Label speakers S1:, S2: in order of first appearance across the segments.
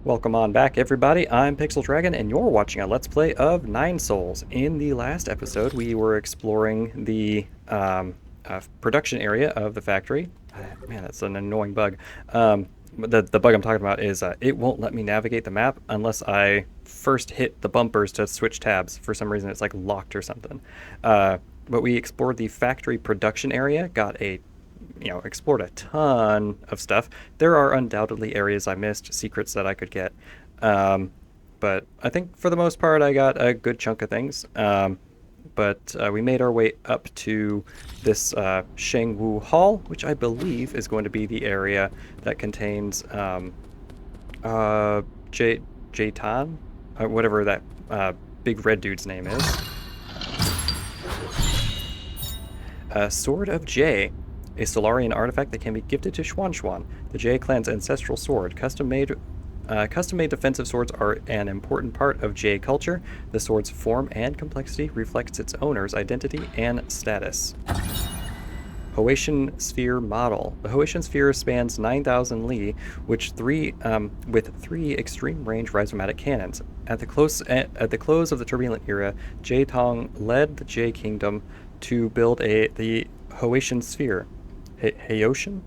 S1: Welcome on back, everybody. I'm Pixel Dragon, and you're watching a Let's Play of Nine Souls. In the last episode, we were exploring the production area of the factory. Man, that's an annoying bug. The bug I'm talking about is it won't let me navigate the map unless I first hit the bumpers to switch tabs. For some reason, it's like locked or something. But we explored the factory production area, got a explored a ton of stuff. There are undoubtedly areas I missed, secrets that I could get. But I think for the most part, I got a good chunk of things. But we made our way up to this Shangwu Hall, which I believe is going to be the area that contains Jiequan, whatever that big red dude's name is. Sword of Jie, a Solarian artifact that can be gifted to Xuan, the Jie clan's ancestral sword. Custom-made defensive swords are an important part of Jie culture. The sword's form and complexity reflects its owner's identity and status. Hoatian Sphere model. The Hoatian Sphere spans 9,000 li, with three extreme-range rhizomatic cannons. At the close of the turbulent era, Jie Tong led the Jie kingdom to build the Hoatian Sphere. Haoshan?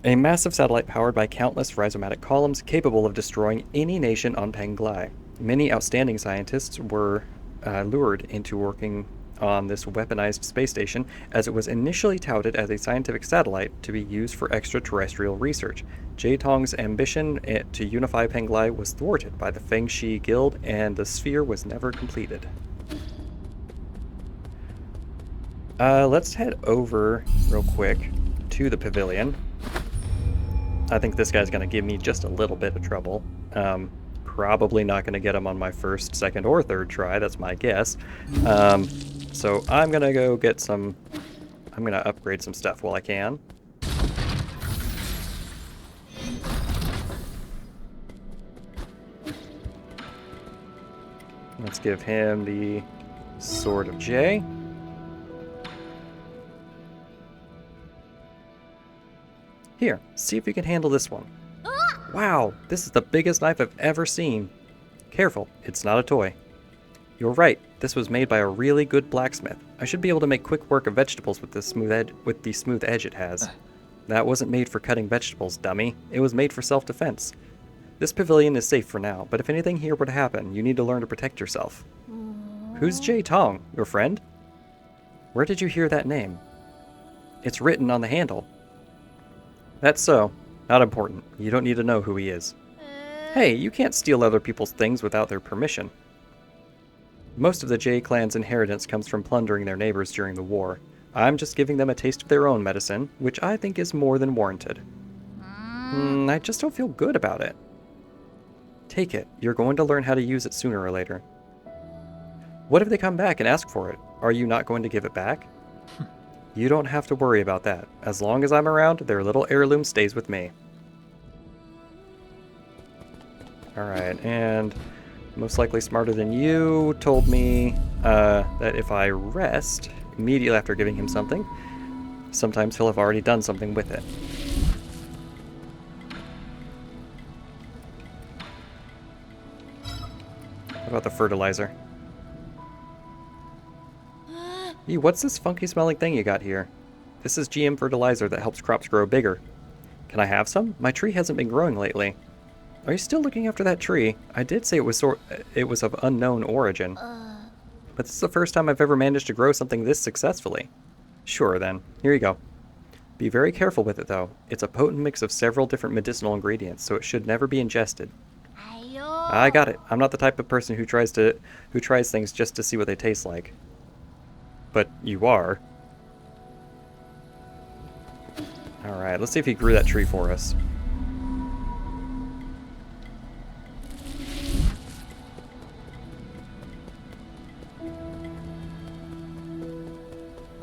S1: A massive satellite powered by countless rhizomatic columns capable of destroying any nation on Penglai. Many outstanding scientists were lured into working on this weaponized space station, as it was initially touted as a scientific satellite to be used for extraterrestrial research. Jie Tong's ambition to unify Penglai was thwarted by the Feng Shi Guild, and the sphere was never completed. Let's head over real quick to the pavilion. I think this guy's going to give me just a little bit of trouble. Probably not going to get him on my first, second, or third try. That's my guess. So I'm going to go get some... I'm going to upgrade some stuff while I can. Let's give him the Sword of Jie. Here, see if you can handle this one. Wow, this is the biggest knife I've ever seen. Careful, it's not a toy. You're right, this was made by a really good blacksmith. I should be able to make quick work of vegetables with the smooth edge it has. That wasn't made for cutting vegetables, dummy. It was made for self-defense. This pavilion is safe for now, but if anything here were to happen, you need to learn to protect yourself. Who's Jie Tong, your friend? Where did you hear that name? It's written on the handle. That's so. Not important. You don't need to know who he is. Hey, you can't steal other people's things without their permission. Most of the Jie clan's inheritance comes from plundering their neighbors during the war. I'm just giving them a taste of their own medicine, which I think is more than warranted. I just don't feel good about it. Take it. You're going to learn how to use it sooner or later. What if they come back and ask for it? Are you not going to give it back? You don't have to worry about that. As long as I'm around, their little heirloom stays with me. Alright, and most likely smarter than you told me that if I rest immediately after giving him something, sometimes he'll have already done something with it. How about the fertilizer? What's this funky smelling thing you got here? This is GM fertilizer that helps crops grow bigger. Can I have some? My tree hasn't been growing lately. Are you still looking after that tree? I did say it was of unknown origin. But this is the first time I've ever managed to grow something this successfully. Sure then, here you go. Be very careful with it though. It's a potent mix of several different medicinal ingredients, so it should never be ingested. I got it. I'm not the type of person who tries things just to see what they taste like. But you are. Alright, let's see if he grew that tree for us.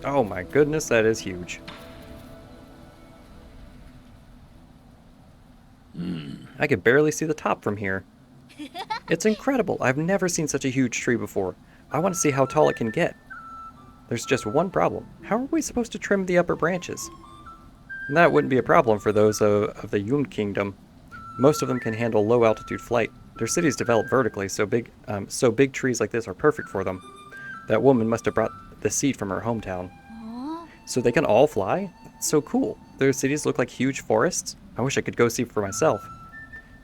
S1: Oh my goodness, that is huge. I could barely see the top from here. It's incredible. I've never seen such a huge tree before. I want to see how tall it can get. There's just one problem. How are we supposed to trim the upper branches? And that wouldn't be a problem for those of the Yun Kingdom. Most of them can handle low-altitude flight. Their cities develop vertically, so big trees like this are perfect for them. That woman must have brought the seed from her hometown. So they can all fly? That's so cool. Their cities look like huge forests. I wish I could go see for myself.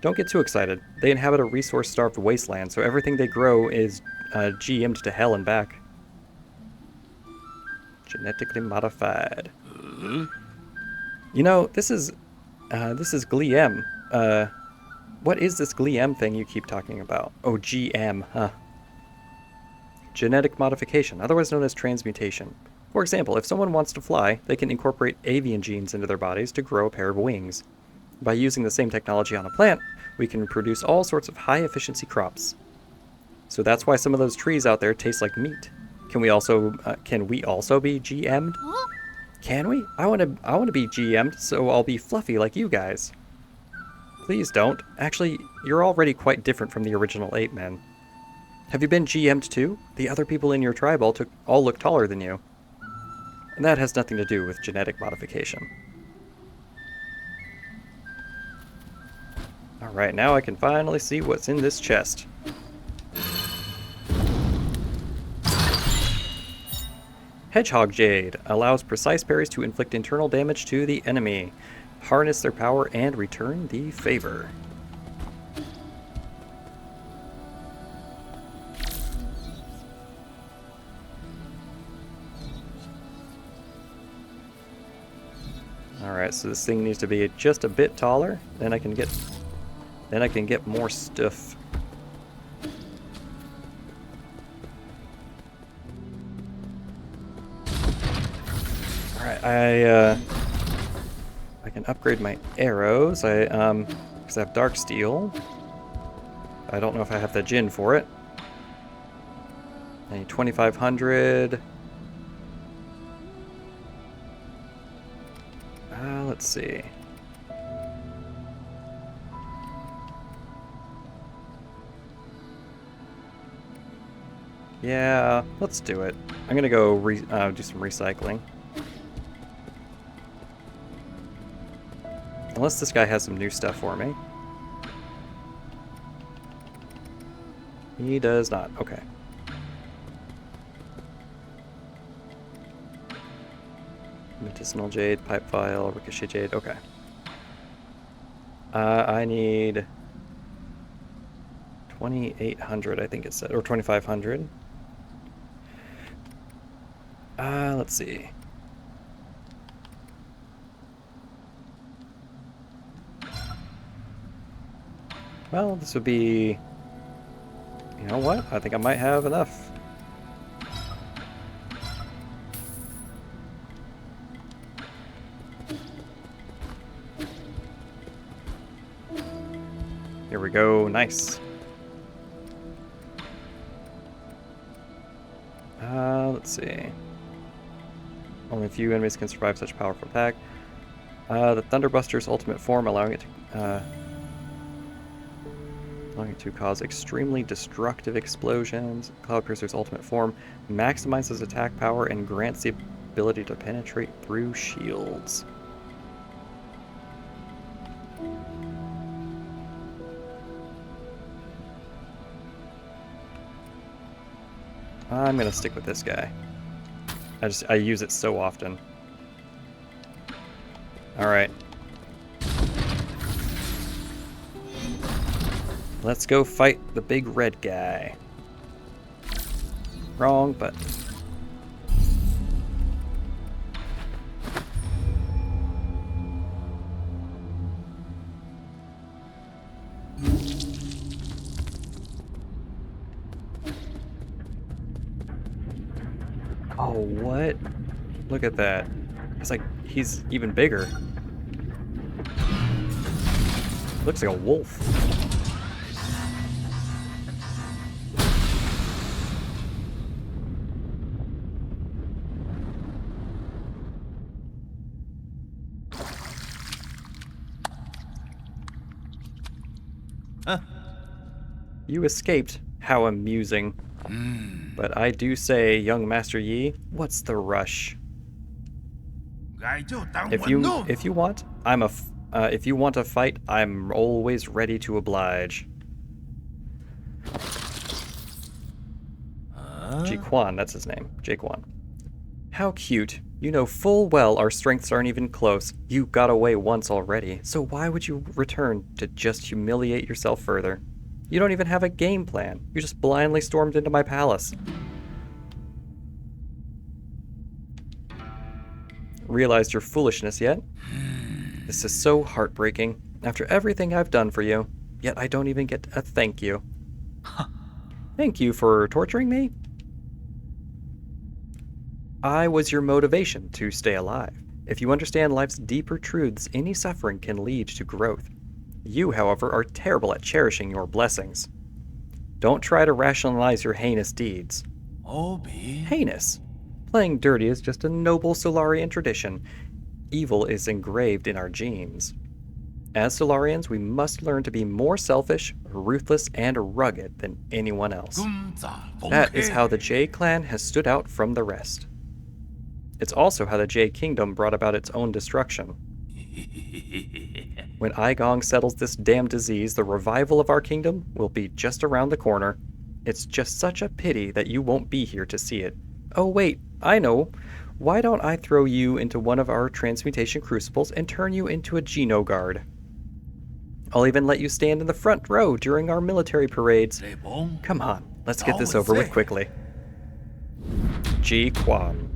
S1: Don't get too excited. They inhabit a resource-starved wasteland, so everything they grow is GM'd to hell and back. Genetically modified. You know, this is GLEM. What is this GLEM thing you keep talking about? Oh, GM, huh. Genetic modification, otherwise known as transmutation. For example, if someone wants to fly, they can incorporate avian genes into their bodies to grow a pair of wings. By using the same technology on a plant, we can produce all sorts of high-efficiency crops. So that's why some of those trees out there taste like meat. Can we also be GM'd? Can we? I want to be GM'd, so I'll be fluffy like you guys. Please don't. Actually, you're already quite different from the original 8 men. Have you been GM'd too? The other people in your tribe all look taller than you. And that has nothing to do with genetic modification. Alright, now I can finally see what's in this chest. Hedgehog Jade allows precise parries to inflict internal damage to the enemy, harness their power, and return the favor. Alright, so this thing needs to be just a bit taller, then I can get more stuff. Alright, I can upgrade my arrows. Because I have dark steel. I don't know if I have the Jin for it. I need 2,500. Let's see. Yeah, let's do it. I'm gonna go do some recycling. Unless this guy has some new stuff for me. He does not. Okay. Medicinal jade, pipe file, ricochet jade. Okay. I need 2,800, I think it said, or 2,500. Let's see. Well, this would be... You know what? I think I might have enough. Here we go. Nice. Let's see. Only a few enemies can survive such powerful attack. The Thunderbuster's ultimate form, allowing it to cause extremely destructive explosions. Cloudpiercer's ultimate form maximizes attack power and grants the ability to penetrate through shields. I'm gonna stick with this guy. I use it so often. Alright. Let's go fight the big red guy. Wrong button. Oh, what? Look at that. It's like he's even bigger. Looks like a wolf.
S2: Huh?
S1: You escaped. How amusing. But I do say, young Master Yi, what's the rush? If you want, I'm If you want to fight, I'm always ready to oblige. Jiequan, that's his name. Jiequan. How cute. You know full well our strengths aren't even close. You got away once already, so why would you return to just humiliate yourself further? You don't even have a game plan. You just blindly stormed into my palace. Realized your foolishness yet? This is so heartbreaking. After everything I've done for you, yet I don't even get a thank you. Thank you for torturing me? I was your motivation to stay alive. If you understand life's deeper truths, any suffering can lead to growth. You, however, are terrible at cherishing your blessings. Don't try to rationalize your heinous deeds. Heinous? Playing dirty is just a noble Solarian tradition. Evil is engraved in our genes. As Solarians, we must learn to be more selfish, ruthless, and rugged than anyone else. That is how the Jie clan has stood out from the rest. It's also how the Jie kingdom brought about its own destruction. When Igong settles this damn disease, the revival of our kingdom will be just around the corner. It's just such a pity that you won't be here to see it. Oh wait, I know. Why don't I throw you into one of our transmutation crucibles and turn you into a Geno guard? I'll even let you stand in the front row during our military parades. Come on, let's get this over with quickly. Jiequan.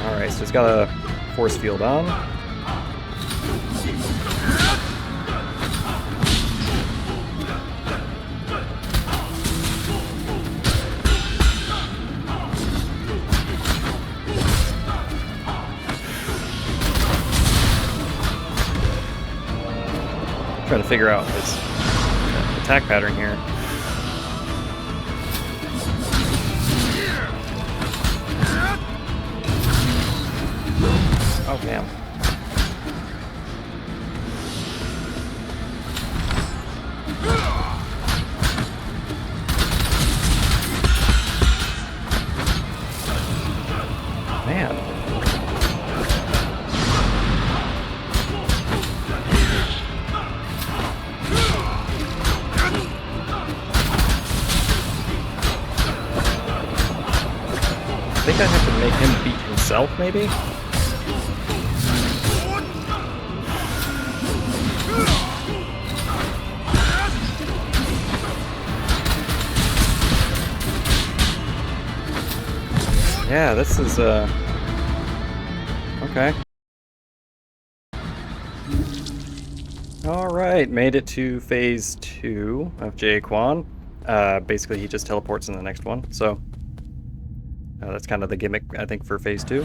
S1: Alright, so it's got a force field on. Trying to figure out his attack pattern here. Oh, damn. Man. I think I have to make him beat himself, maybe? Yeah, this is, okay. Alright, made it to phase 2 of Jiequan. Basically, he just teleports in the next one, so that's kind of the gimmick, I think, for phase 2.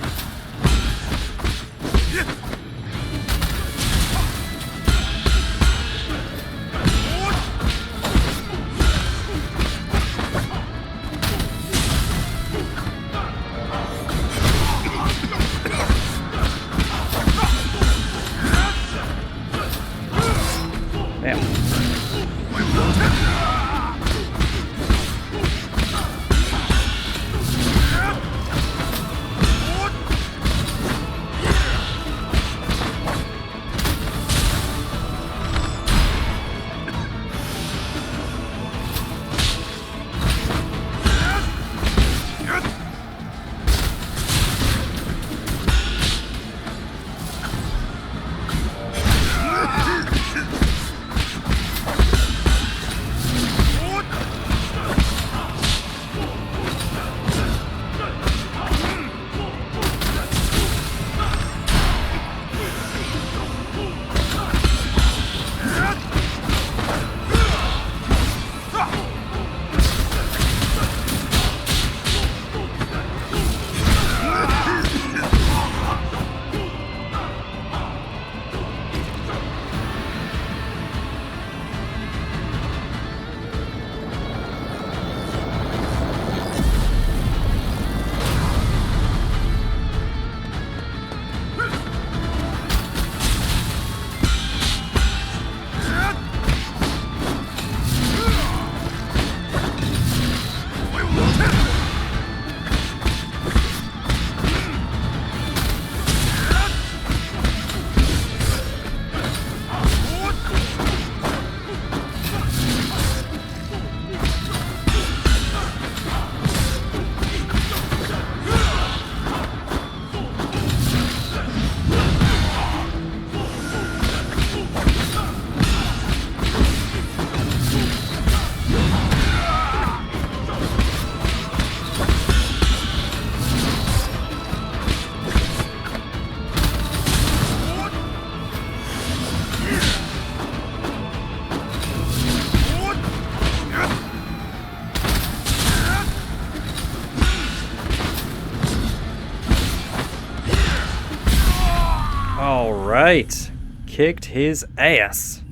S1: right. Kicked his ass.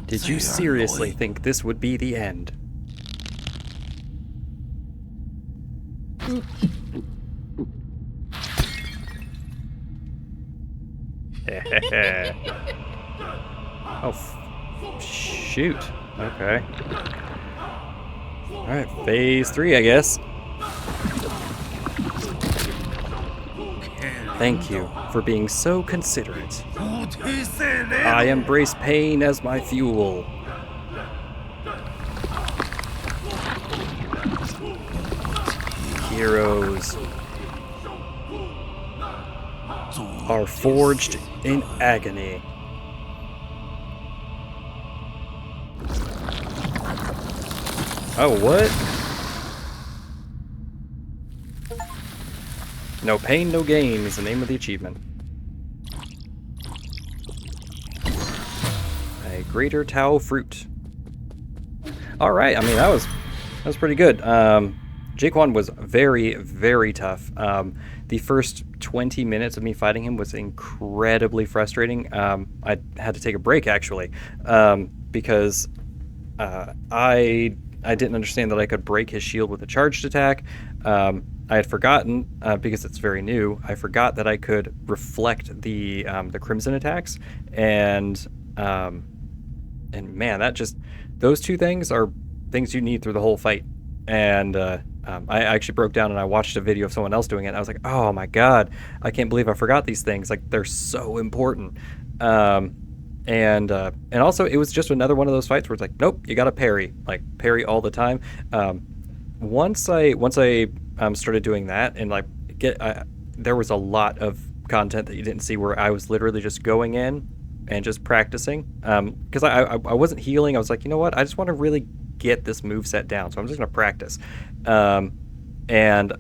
S1: Did you seriously think this would be the end? Oh, shoot. Okay. Alright, phase 3, I guess. Thank you for being so considerate. I embrace pain as my fuel. Heroes are forged in agony. Oh, what? No pain, no gain is the name of the achievement. A greater Tao fruit. All right, I mean that was pretty good. Jiequan was very, very tough. The first 20 minutes of me fighting him was incredibly frustrating. I had to take a break actually because I didn't understand that I could break his shield with a charged attack. I had forgotten because it's very new. I forgot that I could reflect the crimson attacks, and man, that just those two things are things you need through the whole fight. And I actually broke down and I watched a video of someone else doing it. And I was like, oh my god, I can't believe I forgot these things. Like they're so important. And also it was just another one of those fights where it's like, nope, you got to parry, like parry all the time. Once I started doing that and like there was a lot of content that you didn't see where I was literally just going in and just practicing because I wasn't healing. I was like, you know what, I just want to really get this move set down, so I'm just gonna practice. And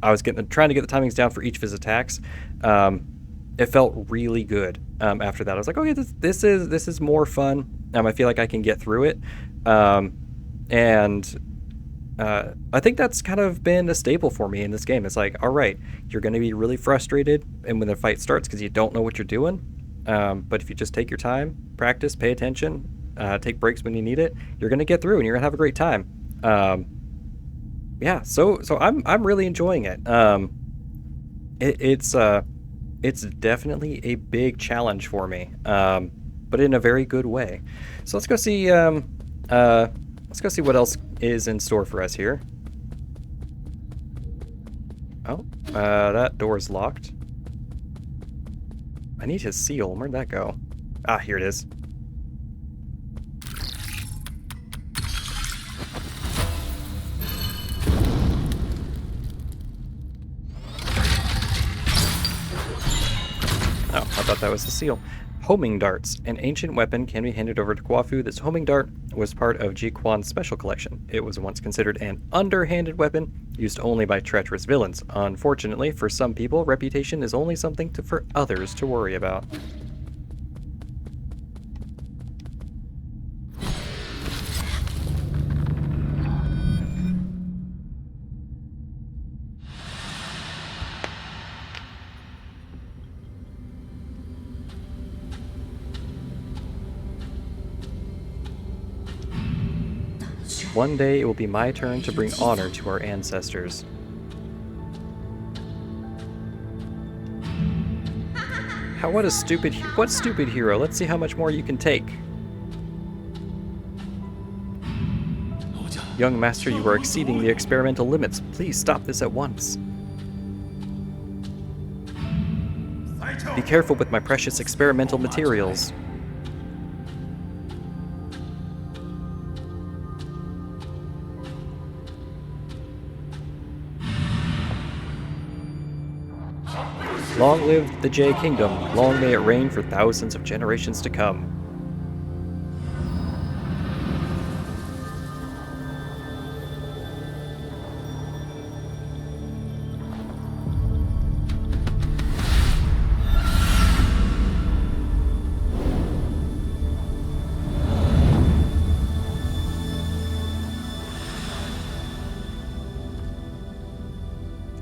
S1: I was trying to get the timings down for each of his attacks. It felt really good. After that, I was like, okay, this is more fun. I feel like I can get through it. And I think that's kind of been a staple for me in this game. It's like, all right, you're going to be really frustrated and when the fight starts because you don't know what you're doing. But if you just take your time, practice, pay attention, take breaks when you need it, you're going to get through and you're going to have a great time. Yeah, so I'm really enjoying it. It's definitely a big challenge for me, but in a very good way. So let's go see what else is in store for us here. Oh, that door's locked. I need his seal. Where'd that go? Ah, here it is. Oh, I thought that was the seal. Homing darts. An ancient weapon can be handed over to Kwafu. This homing dart was part of Jiequan's special collection. It was once considered an underhanded weapon used only by treacherous villains. Unfortunately, for some people, reputation is only something for others to worry about. One day it will be my turn to bring honor to our ancestors. What stupid hero? Let's see how much more you can take. Young master, you are exceeding the experimental limits. Please stop this at once. Be careful with my precious experimental materials. Long live the Jie Kingdom. Long may it reign for thousands of generations to come.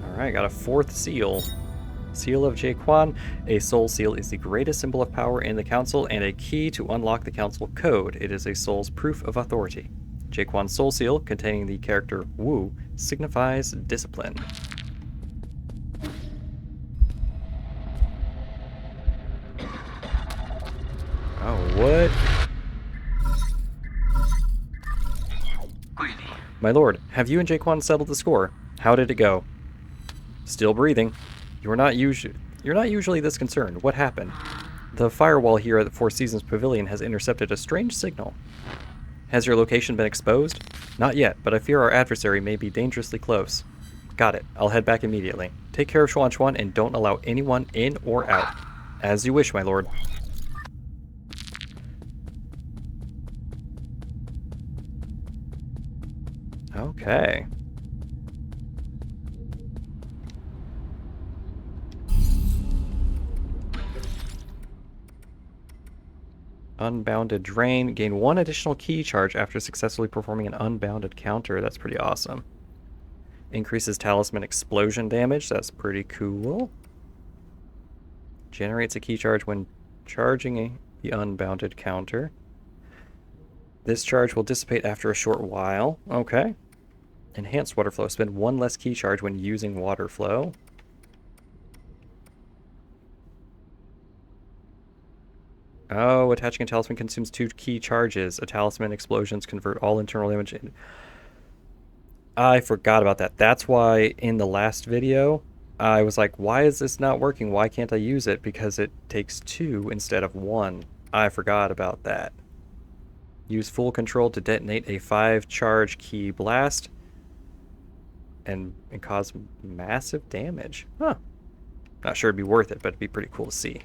S1: Alright, got a fourth seal. Seal of Jiequan. A soul seal is the greatest symbol of power in the council and a key to unlock the council code. It is a soul's proof of authority. Jiequan's soul seal, containing the character Wu, signifies discipline. Oh, what? My lord, have you and Jiequan settled the score? How did it go? Still breathing. You're not usually this concerned. What happened? The firewall here at the Four Seasons Pavilion has intercepted a strange signal. Has your location been exposed? Not yet, but I fear our adversary may be dangerously close. Got it. I'll head back immediately. Take care of Xuan and don't allow anyone in or out. As you wish, my lord. Okay. Unbounded Drain. Gain 1 additional key charge after successfully performing an unbounded counter. That's pretty awesome. Increases Talisman Explosion damage. That's pretty cool. Generates a key charge when charging the unbounded counter. This charge will dissipate after a short while. Okay. Enhanced Water Flow. Spend 1 less key charge when using Water Flow. Oh, attaching a talisman consumes 2 key charges. A talisman explosions convert all internal damage. I forgot about that. That's why in the last video, I was like, why is this not working? Why can't I use it? Because it takes 2 instead of 1. I forgot about that. Use full control to detonate a 5 charge key blast and cause massive damage. Huh. Not sure it'd be worth it, but it'd be pretty cool to see.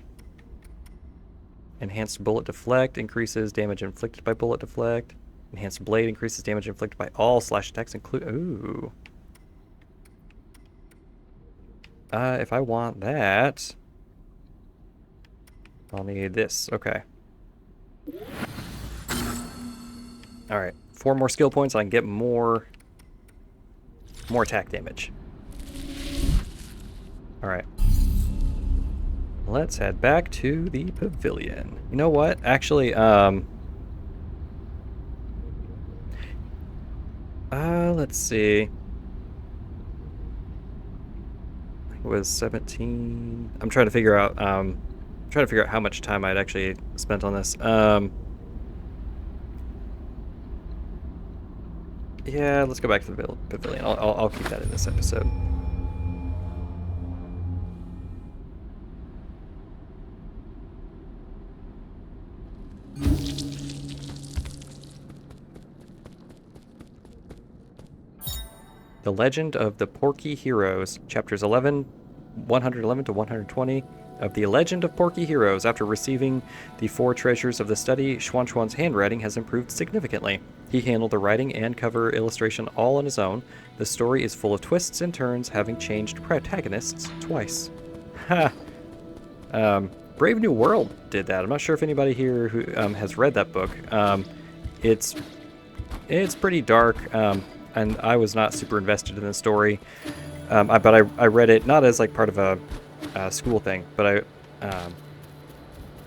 S1: Enhanced Bullet Deflect increases damage inflicted by Bullet Deflect. Enhanced Blade increases damage inflicted by all slash attacks, ooh. If I want that, I'll need this. Okay. Alright. 4 more skill points, I can get more attack damage. Alright. Let's head back to the pavilion. You know what? Actually, let's see. I think it was 17. I'm trying to figure out how much time I'd actually spent on this. Yeah, let's go back to the pavilion. I'll keep that in this episode. The Legend of the Porky Heroes, chapters 111 to 120 of The Legend of Porky Heroes. After receiving the 4 treasures of the study, Xuan's handwriting has improved significantly. He handled the writing and cover illustration all on his own. The story is full of twists and turns, having changed protagonists twice. Ha! Brave New World did that. I'm not sure if anybody here who has read that book. It's pretty dark. And I was not super invested in the story, but I read it not as like part of a school thing, but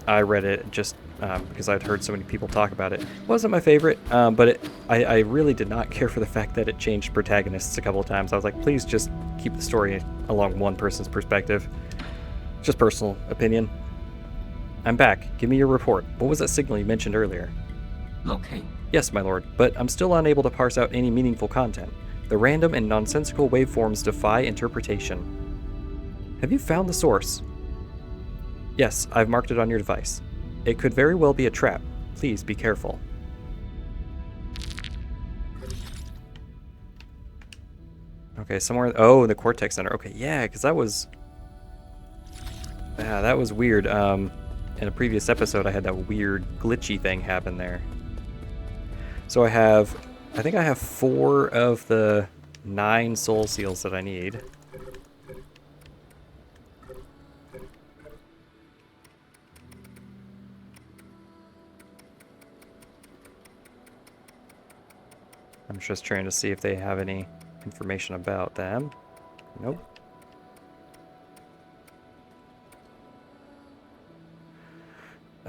S1: I read it just because I'd heard so many people talk about it. It wasn't my favorite, but I really did not care for the fact that it changed protagonists a couple of times. I was like, please just keep the story along one person's perspective. Just personal opinion. I'm back. Give me your report. What was that signal you mentioned earlier?
S3: Locate.
S1: Yes, my lord, but I'm still unable to parse out any meaningful content. The random and nonsensical waveforms defy interpretation. Have you found the source? Yes, I've marked it on your device. It could very well be a trap. Please be careful. Okay, somewhere... Oh, the Cortex Center. Okay, yeah, because that was... Yeah, that was weird. In a previous episode, I had that weird glitchy thing happen there. So I think I have 4 of the 9 soul seals that I need. I'm just trying to see if they have any information about them. Nope.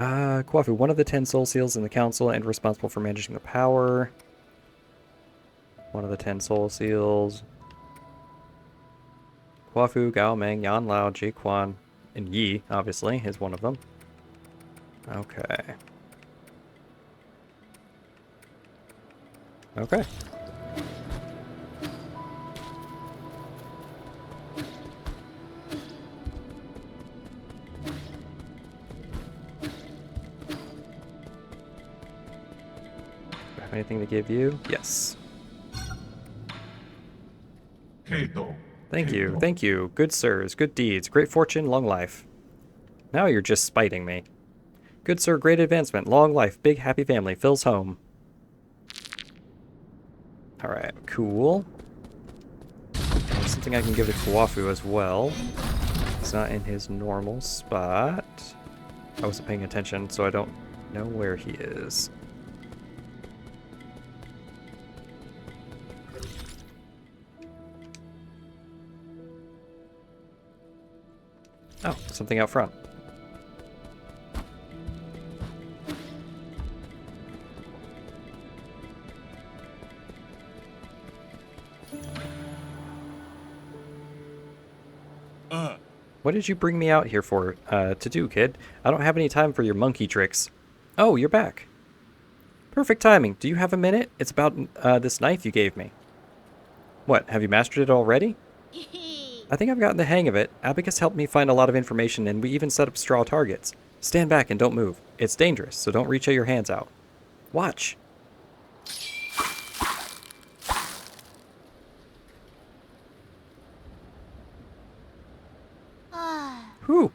S1: Kwafu, one of the 10 soul seals in the council and responsible for managing the power. One of the 10 soul seals. Kwafu, Gao Meng, Yan Lao, Jiequan, and Yi, obviously, is one of them. Okay. Okay. Do I have anything to give you? Yes. Thank you, thank you. Good sirs, good deeds, great fortune, long life. Now you're just spiting me. Good sir, great advancement, long life, big happy family, Phil's home. Alright, cool. There's something I can give to Kwafu as well. He's not in his normal spot. I wasn't paying attention, so I don't know where he is. Oh, something out front. What did you bring me out here for, to do, kid? I don't have any time for your monkey tricks. Oh, you're back. Perfect timing. Do you have a minute? It's about, this knife you gave me. What, have you mastered it already? I think I've gotten the hang of it. Abacus helped me find a lot of information, and we even set up straw targets. Stand back and don't move. It's dangerous, so don't reach your hands out. Watch. Whew.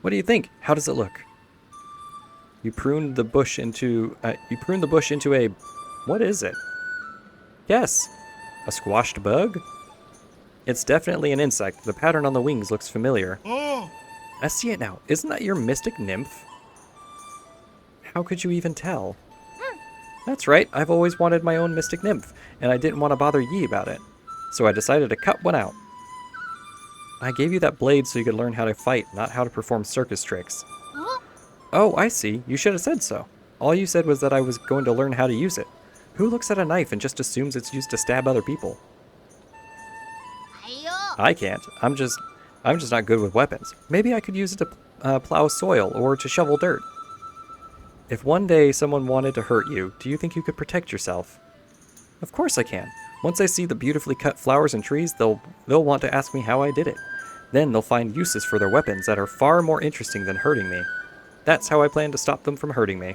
S1: What do you think? How does it look? You pruned the bush into a... What is it? Yes. A squashed bug? It's definitely an insect. The pattern on the wings looks familiar. I see it now. Isn't that your mystic nymph? How could you even tell? That's right. I've always wanted my own mystic nymph, and I didn't want to bother Yi about it. So I decided to cut one out. I gave you that blade so you could learn how to fight, not how to perform circus tricks. Oh, I see. You should have said so. All you said was that I was going to learn how to use it. Who looks at a knife and just assumes it's used to stab other people? I can't. I'm just not good with weapons. Maybe I could use it to plow soil or to shovel dirt. If one day someone wanted to hurt you, do you think you could protect yourself? Of course I can. Once they see the beautifully cut flowers and trees, they'll want to ask me how I did it. Then they'll find uses for their weapons that are far more interesting than hurting me. That's how I plan to stop them from hurting me.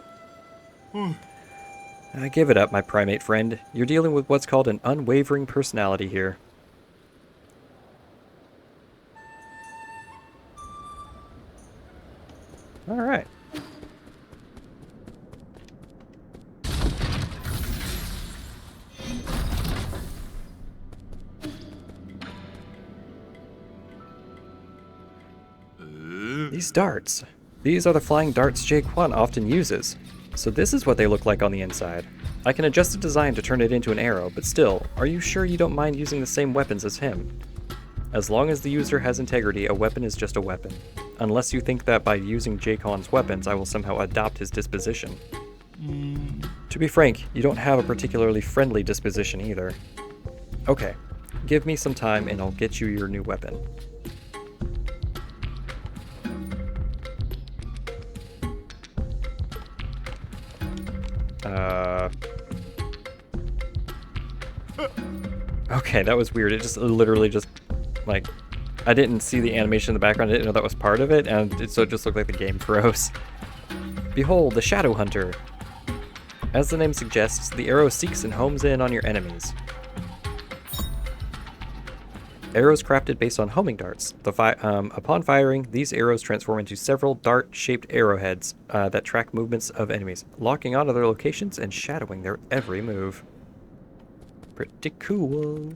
S1: Give it up, my primate friend. You're dealing with what's called an unwavering personality here. Alright. These darts. These are the flying darts Jiequan often uses. So this is what they look like on the inside. I can adjust the design to turn it into an arrow, but still, are you sure you don't mind using the same weapons as him? As long as the user has integrity, a weapon is just a weapon. Unless you think that by using Jiequan's weapons, I will somehow adopt his disposition. To be frank, you don't have a particularly friendly disposition either. Okay, give me some time and I'll get you your new weapon. Okay, that was weird. It just literally just, like, I didn't see the animation in the background. I didn't know that was part of it, and so it just looked like the game froze. Behold, the Shadow Hunter. As the name suggests, the arrow seeks and homes in on your enemies. Arrows crafted based on homing darts. Upon firing, these arrows transform into several dart-shaped arrowheads that track movements of enemies, locking onto their locations and shadowing their every move. Pretty cool.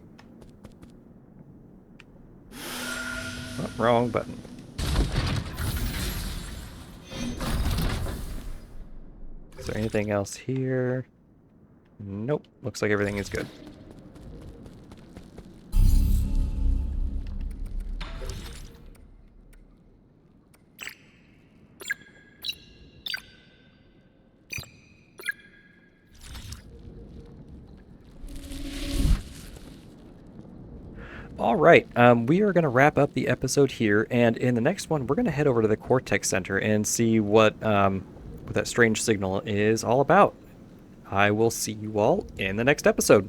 S1: Oh, wrong button. Is there anything else here? Nope. Looks like everything is good. All right, we are going to wrap up the episode here, and in the next one, we're going to head over to the Cortex Center and see what that strange signal is all about. I will see you all in the next episode.